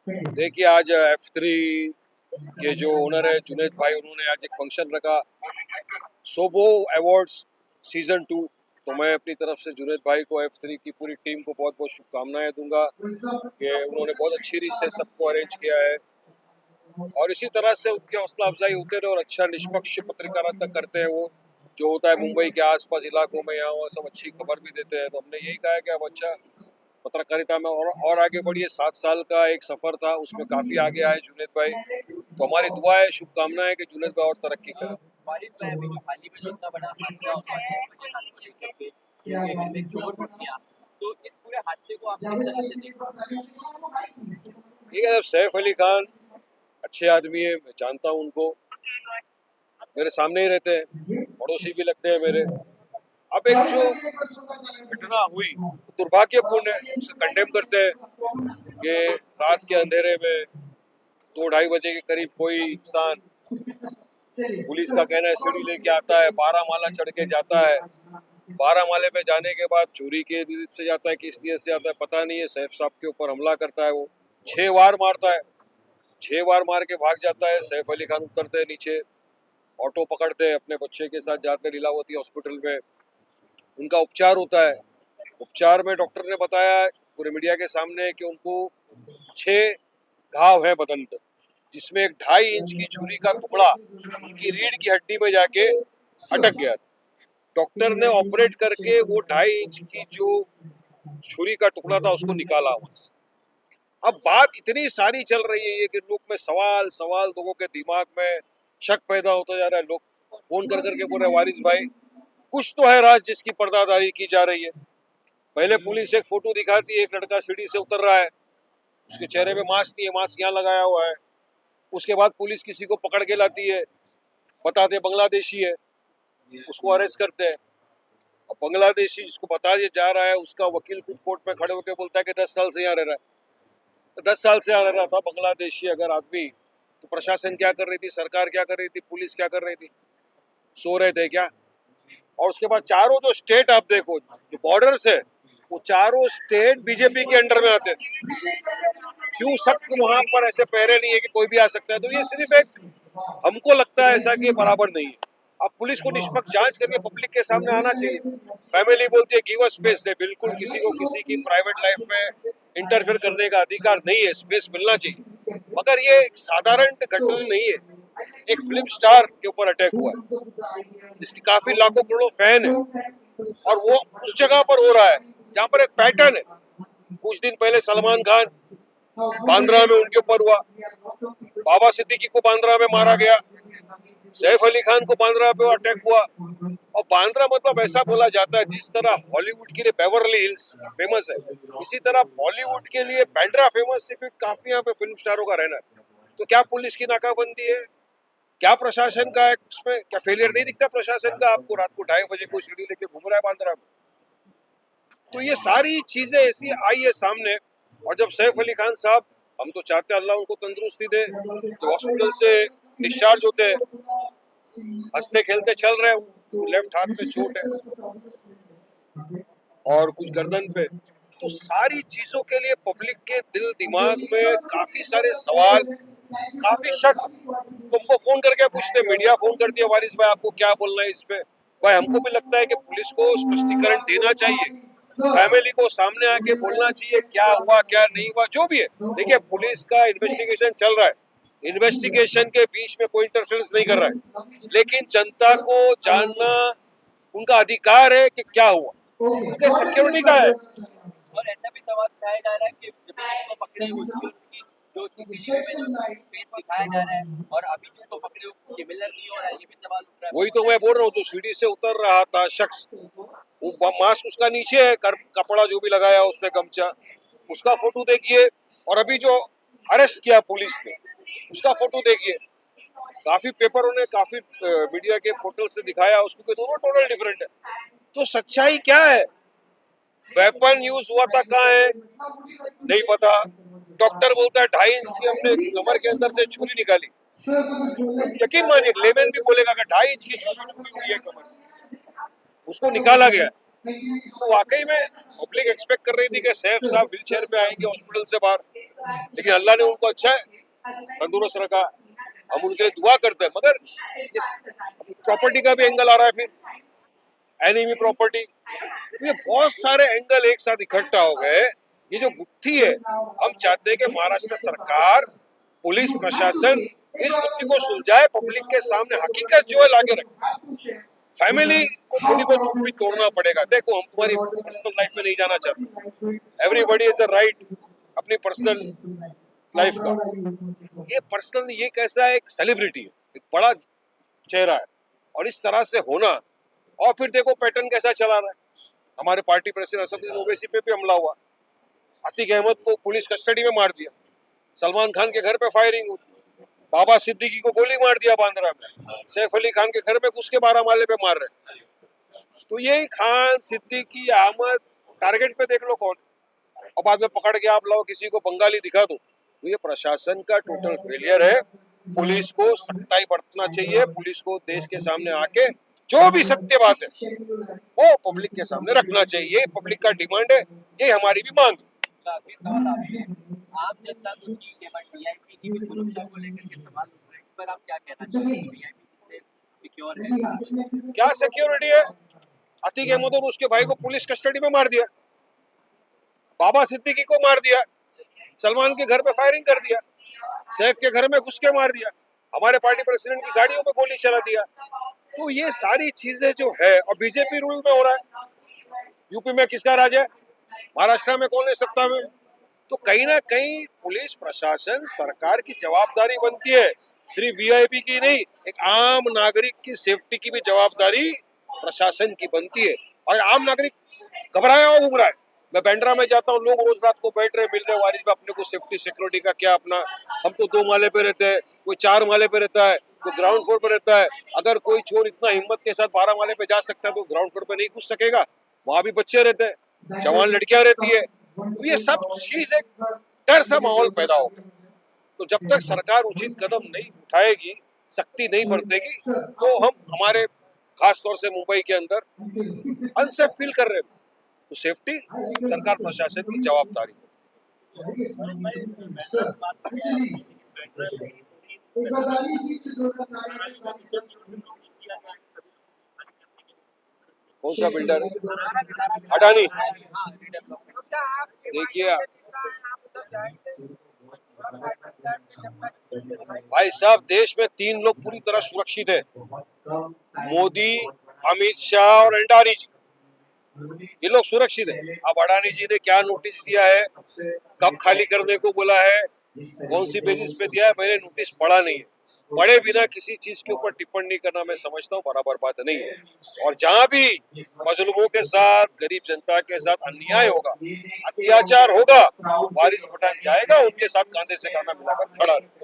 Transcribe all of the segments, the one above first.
देखिए आज F3 के जो ओनर है जुनेद भाई, उन्होंने आज एक फंक्शन रखा, सोबो अवार्ड्स सीजन 2। तो मैं अपनी तरफ से जुनेद भाई को, F3 की पूरी टीम को बहुत बहुत शुभकामनाएं दूंगा कि उन्होंने बहुत अच्छी रीत से सबको अरेंज किया है और इसी तरह से उनकी हौसला अफजाई होते रहे और अच्छा निष्पक्ष पत्रकारिता करते हैं। वो जो होता है मुंबई के आसपास इलाकों में, यहाँ वहाँ सब अच्छी खबर भी देते हैं। तो हमने यही कहा है कि अब अच्छा पत्रकारिता में और आगे बढ़िए। 7 साल का एक सफर था, उसमें काफी आगे आए जुनेद भाई। तो हमारी दुआ है, शुभकामनाएं है कि जुनेद भाई और तरक्की करें। वारिस भाई, अभी जो हाल ही में जो इतना बड़ा हादसा हुआ सैफ अली खान को लेकर के, उनके घर में एक शोर मच गया, तो इस पूरे हादसे को आप किस तरह से देखते हैं? ठीक है, सैफ अली खान अच्छे आदमी है, मैं जानता हूँ उनको, मेरे सामने ही रहते हैं, पड़ोसी भी लगते हैं मेरे। अब एक जो घटना हुई दुर्भाग्यपूर्ण है, उसे कंडेम करते हैं कि रात के अंधेरे में 2-2:30 बजे के करीब कोई इंसान, पुलिस का कहना है, सीढ़ी लेके आता है, 12 माला चढ़ के जाता है। 12 माले पे जाने के बाद चोरी के नीयत से जाता है, किस नीयत से जाता है पता नहीं है। सैफ साहब के ऊपर हमला करता है, वो 6 वार मारता है, 6 वार मार के भाग जाता है। सैफ अली खान उतरते हैं नीचे, ऑटो पकड़ते हैं, अपने बच्चे के साथ जाते हैं लीलावती हॉस्पिटल में। उनका उपचार होता है। उपचार में डॉक्टर ने बताया पूरे मीडिया के सामने कि उनको 6 घाव है बदन पर, जिसमें एक 2.5 इंच की छुरी का टुकड़ा उनकी रीढ़ की हड्डी में जाके अटक गया। डॉक्टर ने ऑपरेट करके वो 2.5 इंच की जो छुरी का टुकड़ा था उसको निकाला वहां से। अब बात इतनी सारी चल रही है ये कि लोग में सवाल सवाल, लोगों के दिमाग में शक पैदा होता जा रहा है। लोग फोन कर करके बोल रहे हैं, वारिस भाई कुछ तो है राज जिसकी पर्दादारी की जा रही है। पहले पुलिस एक फोटो दिखाती है, एक लड़का सीढ़ी से उतर रहा है, उसके चेहरे पे मास्क नहीं है, मास्क यहाँ लगाया हुआ है। उसके बाद पुलिस किसी को पकड़ के लाती है, बताते बांग्लादेशी है, उसको अरेस्ट करते हैं। अब बांग्लादेशी जिसको बता दिया जा रहा है, उसका वकील खुद कोर्ट में खड़े होकर बोलता है कि 10 साल से यहाँ रह रहा है। तो 10 साल से यहाँ रह रहा था बांग्लादेशी अगर आदमी, तो प्रशासन क्या कर रही थी, सरकार क्या कर रही थी, पुलिस क्या कर रही थी? सो रहे थे क्या? और उसके बाद चारों जो स्टेट आप देखो, जो बॉर्डर्स है, वो चारों स्टेट बीजेपी के अंडर में आते हैं। क्यों सख्त वहां पर ऐसे पहरे नहीं है कि कोई भी आ सकता है? तो ये सिर्फ एक, हमको लगता है ऐसा कि बराबर नहीं है। अब पुलिस को निष्पक्ष जांच करके पब्लिक के सामने आना चाहिए। फैमिली बोलती है गिव अस स्पेस दे, बिल्कुल किसी को किसी की प्राइवेट लाइफ में इंटरफेयर करने का अधिकार नहीं है, स्पेस मिलना चाहिए। मगर ये एक साधारण घटना नहीं है, एक फिल्म स्टार के ऊपर अटैक हुआ है जिसकी काफी लाखों करोड़ों फैन है, और वो उस जगह पर हो रहा है जहाँ पर एक पैटर्न है। कुछ दिन पहले सलमान खान बांद्रा में उनके ऊपर हुआ, बाबा सिद्दीकी को बांद्रा में मारा गया, सैफ अली खान को बांद्रा पे अटैक हुआ। और बांद्रा मतलब ऐसा बोला जाता है, जिस तरह हॉलीवुड के लिए बेवर्ली हिल्स फेमस है, इसी तरह बॉलीवुड के लिए बांद्रा फेमस है, क्योंकि काफी यहाँ पे फिल्म स्टारों का रहना है। तो क्या पुलिस की नाकाबंदी है? क्या प्रशासन का इसमें क्या फेलियर नहीं दिखता प्रशासन का? आपको रात को 2:30 बजे कोई सीढ़ी लेके घूम रहा है बांद्रा में। तो ये सारी चीजें ऐसी आई है सामने। और जब सैफ अली खान साहब, हम तो चाहते हैं अल्लाह उनको तंदुरुस्ती दे, जो हॉस्पिटल से डिस्चार्ज होते हैं, हंसते खेलते चल रहे हैं, लेफ्ट हाथ पे चोट है और कुछ गर्दन पे। तो सारी चीजों के लिए पब्लिक के दिल दिमाग में काफी सारे सवाल, काफी शक। तुमको फोन करके पूछते, मीडिया फोन करती है, वारिस भाई आपको क्या बोलना है इस पे? भाई हमको भी लगता है कि पुलिस को स्पष्टीकरण देना चाहिए, फैमिली को सामने आके बोलना चाहिए क्या हुआ क्या नहीं हुआ, जो भी है। देखिए पुलिस का इन्वेस्टिगेशन चल रहा है, इन्वेस्टिगेशन के बीच में कोई इंटरफेरेंस नहीं कर रहा है, लेकिन जनता को जानना उनका अधिकार है कि क्या हुआ, उनके सिक्योरिटी का है। और ऐसा भी सवाल उठाया जा रहा है कि जब जिसको पकड़े उसकी उसकी जो सीसीटीवी में जो फेस दिखाया जा रहा है और अभी जिसको पकड़े वो सिमिलर नहीं हो रहा है, ये भी सवाल उठ रहा है। वही तो मैं बोल रहा हूँ, जो सीढ़ी से उतर रहा था शख्स, वो मास्क उसका नीचे है, कपड़ा जो भी लगाया उसने गमछा, उसका फोटो देखिए। और अभी जो अरेस्ट किया पुलिस ने, उसका फोटो देखिए। काफी पेपरों ने, काफी मीडिया के पोर्टल से दिखाया उसको कि दोनों टोटल डिफरेंट है। तो सच्चाई क्या है? वेपन यूज हुआ था कहाँ है नहीं पता। डॉक्टर बोलता है 2.5 इंच की हमने कमर के अंदर से छुरी निकाली। यकीन मानिए लेमैन भी बोलेगा कि 2.5 इंच की छुरी छुरी हुई है कमर, उसको निकाला गया। तो वाकई में पब्लिक एक्सपेक्ट कर रही थी कि सैफ साहब व्हील चेयर पे आएंगे हॉस्पिटल से बाहर, लेकिन अल्लाह ने उनको अच्छा तंदुरुस्त रखा। हम उनके लिए दुआ करते हैं, मगर इस प्रॉपर्टी का भी एंगल आ रहा है, फिर एनिमी प्रॉपर्टी, ये बहुत सारे एंगल एक साथ इकट्ठा हो गए। ये जो गुत्थी है, हम चाहते हैं कि महाराष्ट्र सरकार, पुलिस प्रशासन इस गुत्थी को सुलझाए, पब्लिक के सामने हकीकत जो है लाके रखे। फैमिली को थोड़ी बहुत चुप्पी तोड़ना पड़ेगा। देखो, हम तुम्हारी पर्सनल लाइफ में नहीं जाना चाहते, एवरीबॉडी इज द राइट अपनी पर्सनल लाइफ का। ये पर्सनल, ये कैसा है, एक सेलिब्रिटी है, एक बड़ा चेहरा है, और इस तरह से होना, और फिर देखो पैटर्न कैसा चला रहा है। हमारे पार्टी प्रेसिडेंट असदुद्दीन ओवैसी पे भी हमला हुआ, अतीक अहमद को पुलिस कस्टडी में मार दिया, सलमान खान के घर पे फायरिंग हुई, बाबा सिद्दीकी को गोली मार दिया बांद्रा में, सैफ अली खान के घर में घुस के 12 माले पे मार रहे। तो यही खान, सिद्दीकी, अहमद, टारगेट पे देख लो कौन, और बाद में पकड़ के आप लाओ किसी को बंगाली दिखा दो। तो ये प्रशासन का टोटल फेलियर है। पुलिस को सख्ताई बरतना चाहिए, पुलिस को देश के सामने आके जो भी सत्य बात है वो पब्लिक के सामने रखना चाहिए। ये पब्लिक का डिमांड है, ये हमारी भी मांग है। आखिरी सवाल आपसे, आम जनता तो ठीक है, बट वीआईपी की भी सुरक्षा को लेकर के सवाल उठ रहे हैं, इस पर आप क्या कहना चाहेंगे? वीआईपी कितने सिक्योर है? क्या सिक्योरिटी है? अतीक अहमद और उसके भाई को पुलिस कस्टडी में मार दिया, बाबा सिद्दीकी को मार दिया, सलमान के घर पे फायरिंग कर दिया, सैफ के घर में घुस के मार दिया, हमारे पार्टी प्रेसिडेंट की गाड़ियों पे गोली चला दिया। तो ये सारी चीजें जो है, और बीजेपी रूल में हो रहा है। यूपी में किसका राज है? महाराष्ट्र में कौन है सत्ता में? तो कहीं ना कहीं पुलिस प्रशासन, सरकार की जवाबदारी बनती है, सिर्फ वीआईपी की नहीं, एक आम नागरिक की सेफ्टी की भी जवाबदारी प्रशासन की बनती है। और आम नागरिक घबराया हुआ घूम रहा है। मैं बैंड्रा में जाता हूँ, लोग रोज रात को बैठ रहे, मिल रहे, वारिस में अपने को सेफ्टी सिक्योरिटी का क्या अपना, हम तो 2 माले पे रहते हैं, कोई 4 माले पे रहता है, कोई ग्राउंड फ्लोर पे रहता है। अगर कोई चोर इतना हिम्मत के साथ 12 माले पे जा सकता है तो ग्राउंड फ्लोर पे नहीं घुस सकेगा? वहां भी बच्चे रहते हैं, जवान लड़कियां रहती है। तो ये सब चीज एक डर सा माहौल पैदा हो गया। तो जब तक सरकार उचित कदम नहीं उठाएगी, सख्ती नहीं बरतेगी, तो हम हमारे खास तौर से मुंबई के अंदर अनसेफ फील कर रहे हैं। तो सेफ्टी सरकार प्रशासन की जवाबदारी। कौन सा बिल्डर? अडानी। हाँ, redevelopment। देखिए भाई साहब, देश में 3 लोग पूरी तरह सुरक्षित है, मोदी, अमित शाह और अंडारी जी। ये लोग सुरक्षित है। अब अडानी जी ने क्या नोटिस दिया है, कब खाली करने को बोला है, कौन सी बेसिस पे दिया है, मैंने नोटिस पढ़ा नहीं है। पढ़े बिना किसी चीज के ऊपर टिप्पणी करना, मैं समझता हूँ, बराबर बात नहीं है। और जहां भी मजलूमों के साथ, गरीब जनता के साथ अन्याय होगा, अत्याचार होगा, वारिस पठान जाएगा, उनके साथ कांधे से कांधा मिलाकर खड़ा रहेगा।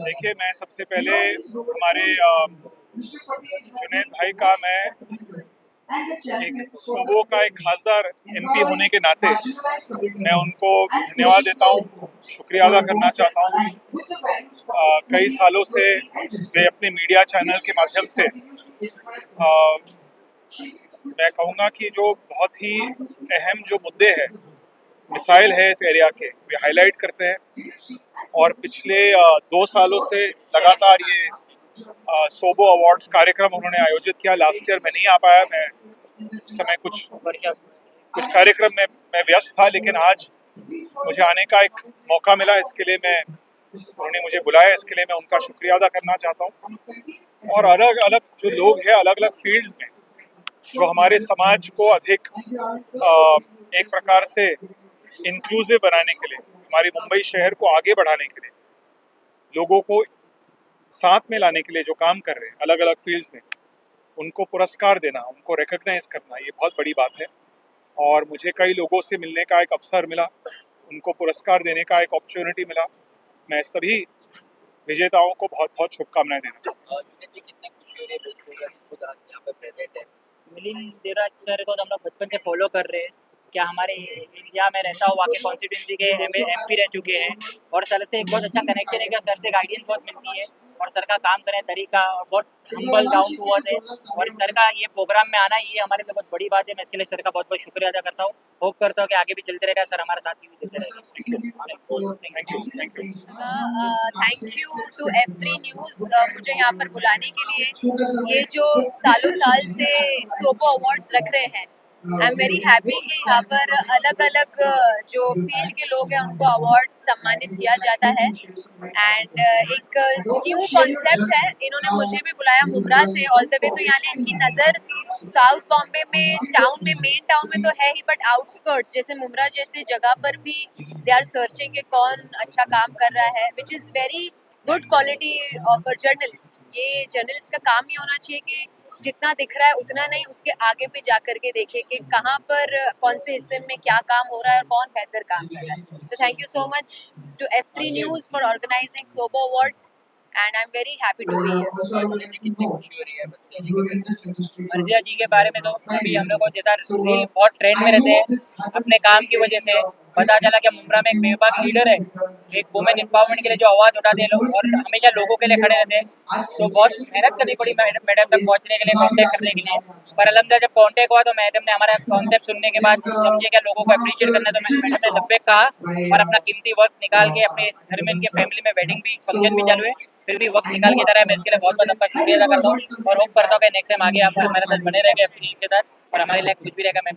देखिए, मैं सबसे पहले हमारे जुनैद भाई का, मैं एक सूबों का एक खासदार एमपी होने के नाते मैं उनको धन्यवाद देता हूँ, शुक्रिया अदा करना चाहता हूँ। कई सालों से वे अपने मीडिया चैनल के माध्यम से मैं कहूँगा कि जो बहुत ही अहम जो मुद्दे हैं, मिसाइल है इस एरिया के, वे हाईलाइट करते हैं। और पिछले 2 सालों से लगातार ये सोबो अवार्ड्स कार्यक्रम उन्होंने आयोजित किया। लास्ट ईयर मैं नहीं आ पाया, मैं उस समय कुछ कार्यक्रम में मैं व्यस्त था, लेकिन आज मुझे आने का एक मौका मिला। इसके लिए उन्होंने मुझे बुलाया, इसके लिए मैं उनका शुक्रिया अदा करना चाहता हूँ। और अलग अलग जो लोग हैं, अलग अलग फील्ड्स में जो हमारे समाज को अधिक एक प्रकार से इंक्लूसिव बनाने के लिए, हमारी मुंबई शहर को आगे बढ़ाने के लिए, लोगों को साथ में लाने के लिए जो काम कर रहे हैं अलग अलग फील्ड्स में, उनको पुरस्कार देना, उनको रिकॉग्नाइज करना, ये बहुत बड़ी बात है। और मुझे कई लोगों से मिलने का एक अवसर मिला, उनको पुरस्कार देने का एक अपॉर्चुनिटी मिला। मैं सभी विजेताओं को बहुत बहुत शुभकामनाएं देना चाहता हूँ। कितनी खुशी हो रही है यहाँ पे प्रेजेंट है? मिलिंद देवराज सर को तो हम लोग बचपन से फॉलो कर रहे हैं। क्या हमारे इंडिया में रहता हुआ के कॉन्स्टिट्यूंसी के एमपी रह चुके हैं, और सर से एक बहुत अच्छा कनेक्शन है, क्या सर से गाइडेंस बहुत मिलती है। और सर का काम करने का तरीका और बहुत हम्बल डाउन टू अर्थ है। और सर का ये प्रोग्राम में आना ये हमारे लिए बहुत बड़ी बात है। मैं इसके लिए सर का बहुत बहुत शुक्रिया अदा करता हूँ। होप करता हूँ कि आगे भी चलते रहेगा सर, हमारे साथ भी चलते रहेगा। Thank you thank you. Thank you to F3 news मुझे यहाँ पर बुलाने के लिए। ये जो सालों साल से सोबो अवार्ड्स रख रहे हैं, आई एम वेरी हैप्पी कि यहाँ पर अलग अलग जो फील्ड के लोग हैं उनको अवार्ड सम्मानित किया जाता है। एंड एक न्यू कॉन्सेप्ट है, इन्होंने मुझे भी बुलाया मुब्रा से ऑल द वे, तो यानी इनकी नज़र साउथ बॉम्बे में टाउन में, मेन टाउन में तो है ही, बट आउटस्कर्ट्स जैसे मुब्रा जैसे जगह पर भी दे आर सर्चिंग कि कौन अच्छा काम कर रहा है, which is very good quality of a journalist. ये जर्नलिस्ट का काम ही होना चाहिए कि जितना दिख रहा है उतना नहीं, उसके आगे भी जा कर के देखे कि कहाँ पर कौन से हिस्से में क्या काम हो रहा है और कौन बेहतर काम कर रहा है। So thank you so much to F3 News for organizing Sobo Awards, and I'm very happy to be here. कितनी खुशी हो रही है बच्चे जी को? मर्जिया जी के बारे में तो अभी हम लोग को जैसा रील बहुत ट्रेंड में रहते हैं अपने काम की वजह से। पता चला कि मुंब्रा में एक बेबाक लीडर है, एक वुमेन एम्पावरमेंट के लिए जो आवाज़ उठाते हैं लोग और हमेशा लोगों के लिए खड़े रहते हैं। तो बहुत मेहनत करनी पड़ी मैडम तक पहुंचने के लिए, कांटेक्ट करने के लिए। पर अलहमदिल्ला जब कांटेक्ट हुआ तो मैडम ने हमारा कॉन्सेप्ट सुनने के बाद समझे क्या लोगों को अप्रिशिएट करना, तो मैडम ने लब्बे कहा और अपना कीमती वक्त निकाल के अपने घर में इनके फैमिली में वेडिंग भी फंक्शन भी चालू है, फिर भी वक्त निकाल के तरह मैं इसके लिए बहुत बहुत आपका शुक्रिया अदा करता हूँ और होप करता हूँ कि नेक्स्ट टाइम आगे आप हमारे साथ बने रहेंगे अपनी के साथ और हमारे लिए कुछ भी रहेगा मैं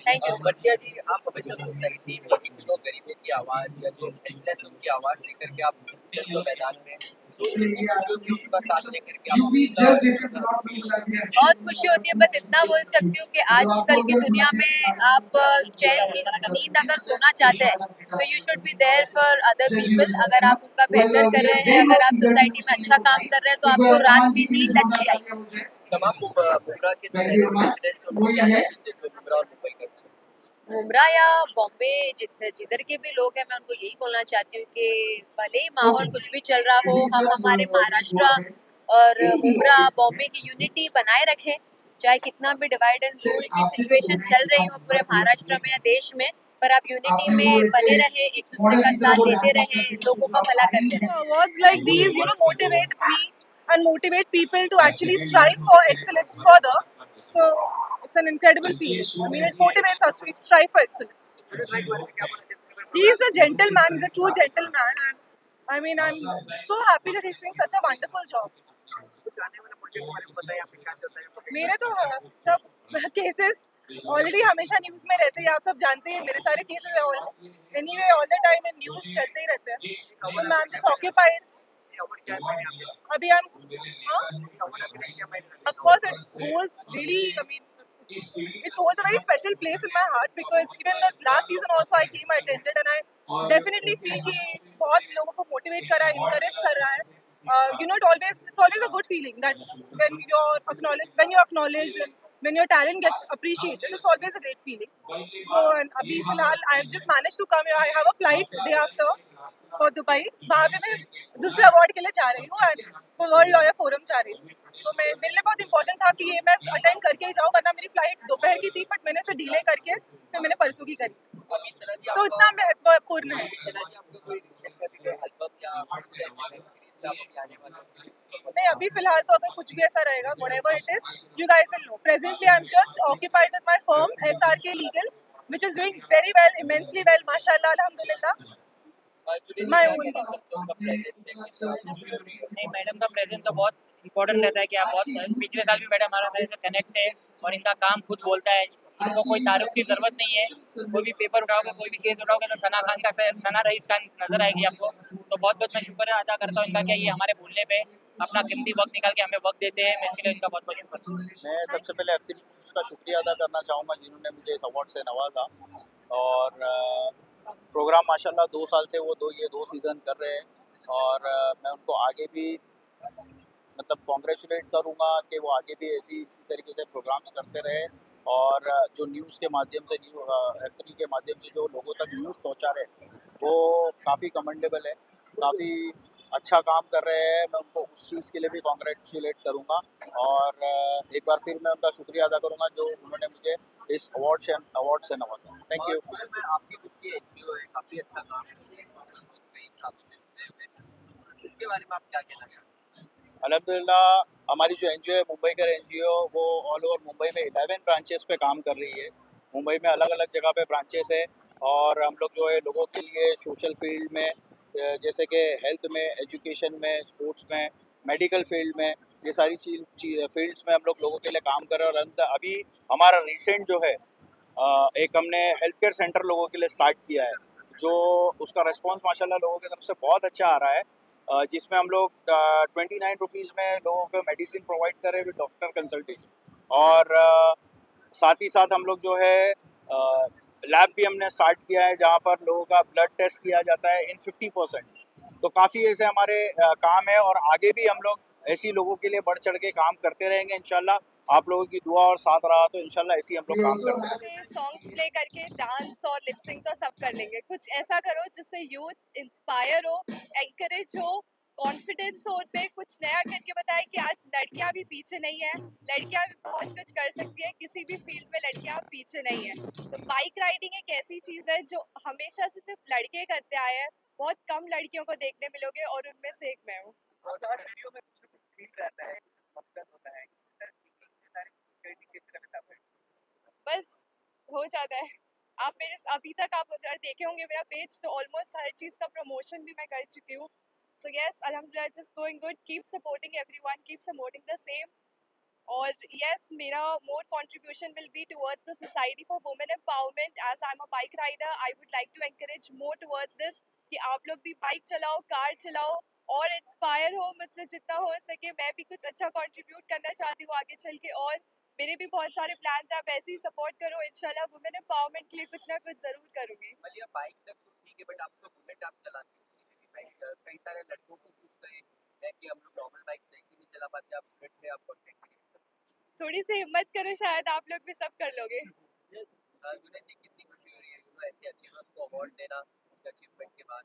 Thank you. बच्चिया जी, आप हमेशा सोसाइटी में किन्हीं गरीबों की आवाज़ या जो हेल्पलेस उनकी आवाज़ लेकर के आप चलते हो मैदान में, तो उनका साथ लेकर के आप बहुत खुशी होती है। बस इतना बोल सकती हूँ कि आजकल की दुनिया में आप चैन की नींद अगर सोना चाहते हैं तो you should be there for other people. अगर आप उनका बेहतर कर रहे हैं, अगर आप सोसाइटी में अच्छा काम कर रहे हैं, तो आपको रात में नींद अच्छी आएगी। तमाम मुब्रा के रेजिडेंट्स उनको क्या मैसेज देते हो मुब्रा और मुंबई का? मुम्ब्रा या बॉम्बे जिधर के भी लोग हैं, मैं उनको यही बोलना चाहती हूँ कि भले ही माहौल कुछ भी चल रहा हो, हम हमारे महाराष्ट्र और मुम्ब्रा बॉम्बे की यूनिटी बनाए रखें। चाहे कितना भी डिवाइड एंड रूल की सिचुएशन चल रही हो पूरे महाराष्ट्र में या देश में, पर आप यूनिटी में बने रहें, एक दूसरे का साथ देते रहें, लोगों का भला करते रहें। Awards like these, motivate me and motivate people to actually strive for excellence further. So it's an incredible feeling. I mean, it motivates us to strive for excellence. He is a gentleman. He's a true gentleman, and I mean, I'm so happy that he's doing such a wonderful job. मेरे तो सब cases already हमेशा news में रहते हैं, आप सब जानते हैं मेरे सारे केसेस है anyway all the time in news चलते ही रहते हैं। तो मैं एम जस्ट ऑक्यूपाइड अभी I am of course it holds really I mean it holds a very special place in my heart because even the last season also I came, I attended, and I definitely feel कि बहुत लोगों को motivate कर रहा है, encourage कर रहा है। It's always a good feeling that when you're acknowledged and when your talent gets appreciated, it's always a great feeling. So and अभी फिलहाल I have just managed to come here. I have a flight day after for Dubai. वहाँ पे मैं दूसरे award के लिए जा रही हूँ and for world lawyer forum जा रही हूँ। तो मेरे लिए बहुत इंपॉर्टेंट था कि ये मैं अटेंड करके ही जाऊँ, वरना मेरी फ्लाइट दोपहर की थी, बट मैंने इसे डिले करके फिर मैंने परसों की करी। तो इतना महत्वपूर्ण है। नहीं, अभी फिलहाल तो अगर कुछ भी ऐसा रहेगा, whatever it is, you guys will know. Presently, I'm just occupied with my firm, SRK Legal, which is doing very well, immensely well, mashallah, alhamdulillah. My own. नहीं, मैडम का प्रेजेंस तो बहुत इंपॉर्टेंट रहता है कि आप बहुत पिछले साल भी मैडम हमारा मेरे से कनेक्ट है और इनका काम खुद बोलता है, इनको कोई तारुफ की ज़रूरत नहीं है। कोई भी पेपर उठाओगे, कोई भी केस उठाओगे तो सना खान का सना रईस खान नज़र आएगी आपको। तो बहुत बहुत मैं शुक्र अदा करता हूँ इनका कि ये हमारे बोलने पे अपना कीमती वक्त निकाल के हमें वक्त देते हैं। मैं इसके लिए इनका बहुत बहुत शुक्र। मैं सबसे पहले F3 न्यूज़ का शुक्रिया अदा करना चाहूँगा जिन्होंने मुझे इस अवार्ड से नवाजा। और प्रोग्राम माशाल्लाह 2 साल से वो 2 सीज़न कर रहे हैं और मैं उनको आगे भी मतलब कॉन्ग्रेचुलेट करूँगा कि वो आगे भी इसी तरीके से प्रोग्राम्स करते रहे और जो न्यूज़ के माध्यम से F3 के माध्यम से जो लोगों तक न्यूज़ पहुँचा रहे हैं वो काफ़ी कमेंडेबल है, काफ़ी अच्छा काम कर रहे हैं। मैं उनको उस चीज़ के लिए भी कॉन्ग्रेचुलेट करूँगा और एक बार फिर मैं उनका शुक्रिया अदा करूँगा जो उन्होंने मुझे इस अवार्ड से नवाजा। Thank you. आपकी खुद की एनजीओ है, काफी अच्छा काम है, इसके बारे में आप क्या कहना चाहते हैं? अल्हम्दुलिल्लाह हमारी जो एनजीओ है मुंबई कर एनजीओ, वो ऑल ओवर मुंबई में 11 ब्रांचेस पे काम कर रही है। मुंबई में अलग अलग जगह पे ब्रांचेस है, और हम लोग जो है लोगों के लिए सोशल फील्ड में, जैसे कि हेल्थ में, एजुकेशन में, स्पोर्ट्स में, मेडिकल फील्ड में, ये सारी फील्ड्स में हम लोग लोगों के लिए काम कर रहे हैं। और अभी हमारा रिसेंट जो है एक हमने हेल्थ केयर सेंटर लोगों के लिए स्टार्ट किया है, जो उसका रिस्पॉन्स माशाल्लाह लोगों की तरफ से बहुत अच्छा आ रहा है, जिसमें हम लोग 29 रुपीज़ में लोगों को मेडिसिन प्रोवाइड कर रहे हैं विद डॉक्टर कंसल्टेशन। और साथ ही साथ हम लोग जो है लैब भी हमने स्टार्ट किया है, जहाँ पर लोगों का ब्लड टेस्ट किया जाता है इन 50%। तो काफ़ी ऐसे हमारे काम है, और आगे भी हम लोग ऐसी लोगों के लिए बढ़ चढ़ के काम करते रहेंगे इंशाल्लाह। आप लोगों की दुआ और साथ रहा तो इंशाल्लाह ऐसे ही हम लोग काम करते रहेंगे। सॉन्ग्स प्ले करके डांस और लिपसिंग तो सब कर लेंगे, कुछ ऐसा करो जिससे यूथ इंस्पायर हो, एंकरेज हो, कॉन्फिडेंस हो उन पे, कुछ नया करके बताए कि आज लड़कियां भी पीछे नहीं है, लड़कियां भी बहुत कुछ कर सकती है, किसी भी फील्ड में लड़कियां पीछे नहीं है। तो बाइक राइडिंग एक ऐसी चीज़ है जो हमेशा से सिर्फ लड़के करते आए हैं, बहुत कम लड़कियों को देखने मिलोगे और उनमें से एक मैं हूँ। और हर वीडियो में कुछ फील रहता है, मकसद होता है, बस हो जाता है। आप मेरे अभी तक आप अगर देखे होंगे मेरा पेज, तो ऑलमोस्ट हर चीज़ का प्रमोशन भी मैं कर चुकी हूँ। सो यस, अल्हम्दुलिल्लाह, just going good, keep supporting everyone, keep supporting the same. और यस, मेरा more contribution will be towards the society for women empowerment. As I am a bike rider, I would like to encourage more towards this, कि आप लोग भी bike चलाओ, car चलाओ, और inspire हो मुझसे जितना हो सके। मैं भी कुछ अच्छा कंट्रीब्यूट करना चाहती हूँ आगे चल के, और मेरे भी बहुत सारे प्लान्स हैं। आप ऐसे ही सपोर्ट करो, इंशाल्लाह वुमेन एम्पावरमेंट के लिए कुछ ना कुछ ज़रूर करूँगी। भले बाइक तक तो ठीक है, बट आप तो बुलेट आप चलाते हो, किसी भी बाइक, कई सारे लड़कों को पूछते हैं कि हम लोग नॉर्मल बाइक नहीं भी चला पाते, आप बुलेट से आप कॉन्टेक्ट करिए। थोड़ी सी हिम्मत करो, शायद आप लोग भी सब कर लोगे। जुनैद जी, कितनी खुशी हो रही है ऐसे अचीवर्स को अवार्ड देना अचीवमेंट के बाद?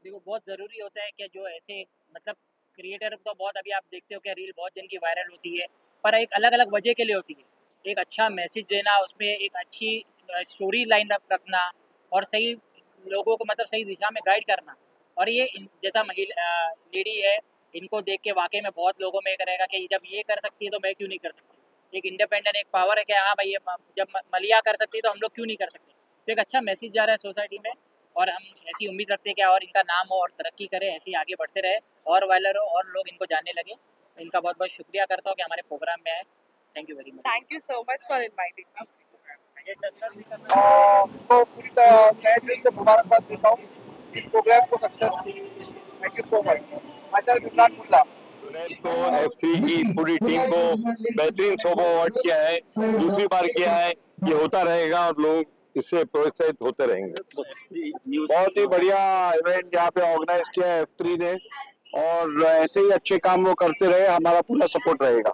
देखो, बहुत ज़रूरी होता है कि जो ऐसे मतलब क्रिएटर, तो बहुत अभी आप देखते हो कि रील बहुत जन की वायरल होती है, पर एक अलग अलग वजह के लिए होती है। एक अच्छा मैसेज देना, उसमें एक अच्छी स्टोरी लाइन रखना, और सही लोगों को मतलब सही दिशा में गाइड करना। और ये जैसा महिला लेडी है, इनको देख के वाकई में बहुत लोगों में एक रहेगा कि जब ये कर सकती है तो मैं क्यों नहीं कर सकती। एक इंडिपेंडेंट एक पावर है कि हाँ भाई, ये जब मलिया कर सकती है तो हम लोग क्यों नहीं कर सकते। तो एक अच्छा मैसेज जा रहा है सोसाइटी में, और हम ऐसी उम्मीद रखते हैं कि और इनका नाम हो और तरक्की करे, ऐसे ही आगे बढ़ते रहे, और वायरल हो और लोग इनको जानने लगे। इनका बहुत बहुत शुक्रिया करता हूँ कि हमारे प्रोग्राम में आए। Thank you very much. Thank you so much for inviting me. तो पूरी तहे दिल से मुबारकबाद देता हूँ इस प्रोग्राम को success. Thank you so much. Myself Imran Mulla. Junaid को, F3 की पूरी टीम को बेहतरीन शोभा अवार्ड किया है, दूसरी बार किया है। ये होता रहेगा और लोग इससे प्रोत्साहित होते रहेंगे। बहुत ही बढ़िया इवेंट यहाँ पे ऑर्गेनाइज किया है F3 ने, और ऐसे ही अच्छे काम वो करते रहे, हमारा पूरा सपोर्ट रहेगा।